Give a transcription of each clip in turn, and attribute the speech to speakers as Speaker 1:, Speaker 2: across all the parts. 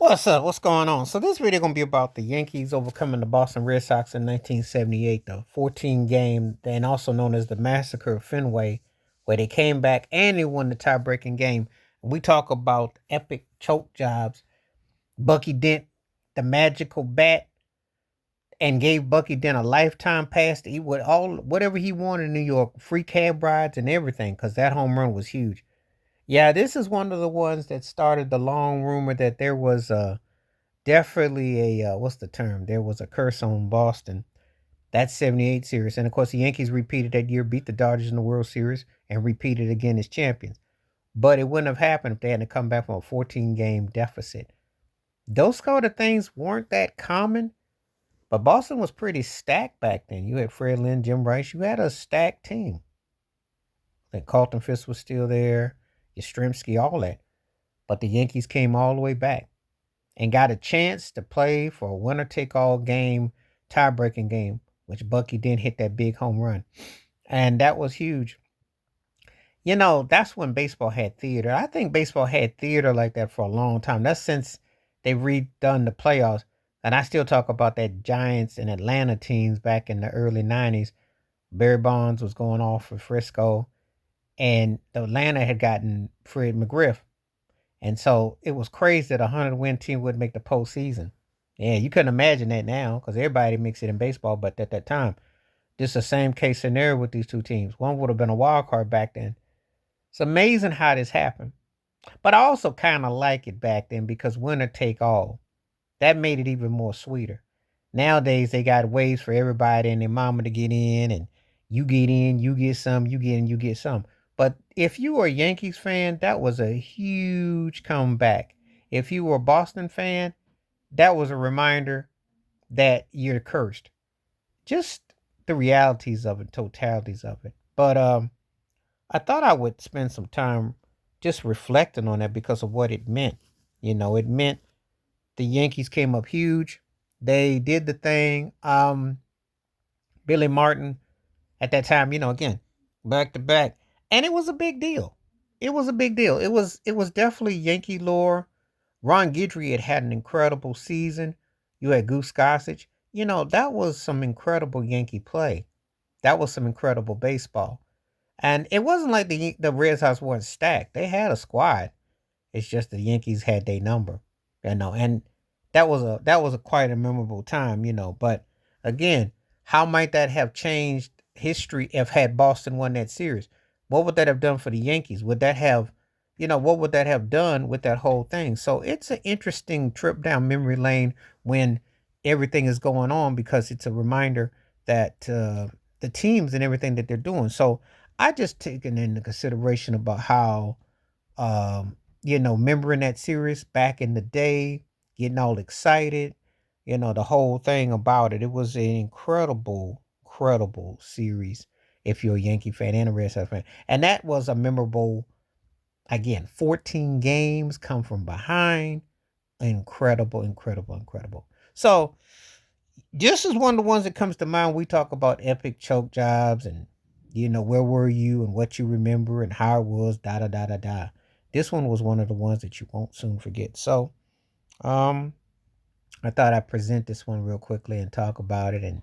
Speaker 1: What's up? What's going on? So this video gonna be about the Yankees overcoming the Boston Red Sox in 1978, the 14 game, and also known as the Massacre of Fenway, where they came back and they won the tie-breaking game. And we talk about epic choke jobs. Bucky Dent, the magical bat, and gave Bucky Dent a lifetime pass to eat whatever he wanted in New York, free cab rides and everything, because that home run was huge. Yeah, this is one of the ones that started the long rumor that there was definitely a what's the term? There was a curse on Boston. That 78 series. And of course the Yankees repeated that year, beat the Dodgers in the World Series, and repeated again as champions. But it wouldn't have happened if they hadn't come back from a 14 game deficit. Those sort of things weren't that common, but Boston was pretty stacked back then. You had Fred Lynn, Jim Rice, you had a stacked team. Like Carlton Fisk was still there, Yastrzemski, all that. But the Yankees came all the way back and got a chance to play for a winner take all game, tie breaking game, which Bucky didn't hit that big home run. And that was huge. You know, that's when baseball had theater. I think baseball had theater like that for a long time. That's since they redone the playoffs. And I still talk about that Giants and Atlanta teams back in the early 90s. Barry Bonds was going off for Frisco. And Atlanta had gotten Fred McGriff. And so it was crazy that a 100-win team would make the postseason. Yeah, you couldn't imagine that now because everybody makes it in baseball. But at that time, just the same case scenario with these two teams. One would have been a wild card back then. It's amazing how this happened. But I also kind of like it back then because winner take all. That made it even more sweeter. Nowadays, they got ways for everybody and their mama to get in, and you get in, you get some, you get in, you get some. But if you were a Yankees fan, that was a huge comeback. If you were a Boston fan, that was a reminder that you're cursed. Just the realities of it, totalities of it. But I thought I would spend some time just reflecting on that because of what it meant. You know, it meant the Yankees came up huge. They did the thing. Billy Martin at that time, again, back to back. And it was a big deal. It was a big deal. It was definitely Yankee lore. Ron Guidry had an incredible season. You had Goose Gossage. That was some incredible Yankee play. That was some incredible baseball. And it wasn't like the Red Sox weren't stacked. They had a squad. It's just the Yankees had their number, and that was a quite a memorable time, But again, how might that have changed history if had Boston won that series? What would that have done for the Yankees? Would that have, what would that have done with that whole thing? So it's an interesting trip down memory lane when everything is going on because it's a reminder that the teams and everything that they're doing. So I just taken into consideration about how remembering that series back in the day, getting all excited, the whole thing about it. It was an incredible, incredible series if you're a Yankee fan and a Red Sox fan. And that was a memorable, again, 14 games, come from behind. Incredible, incredible, incredible. So this is one of the ones that comes to mind. We talk about epic choke jobs and, where were you and what you remember and how it was, da da da da da. This one was one of the ones that you won't soon forget. So, um, I thought I'd present this one real quickly and talk about it and,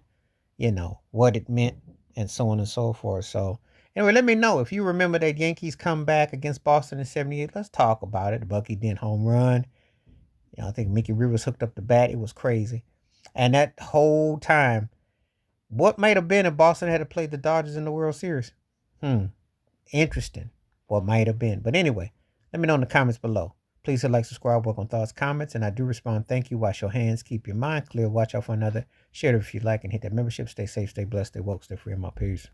Speaker 1: what it meant and so on and so forth. So, anyway, let me know if you remember that Yankees comeback against Boston in 78. Let's talk about it. The Bucky Dent home run. I think Mickey Rivers hooked up the bat. It was crazy. And that whole time, what might have been if Boston had to play the Dodgers in the World Series? Interesting. What might have been. But anyway, let me know in the comments below. Please hit like, subscribe, work on thoughts, comments, and I do respond. Thank you. Wash your hands. Keep your mind clear. Watch out for another. Share it if you like and hit that membership. Stay safe, stay blessed, stay woke, stay free. I'm out. Peace.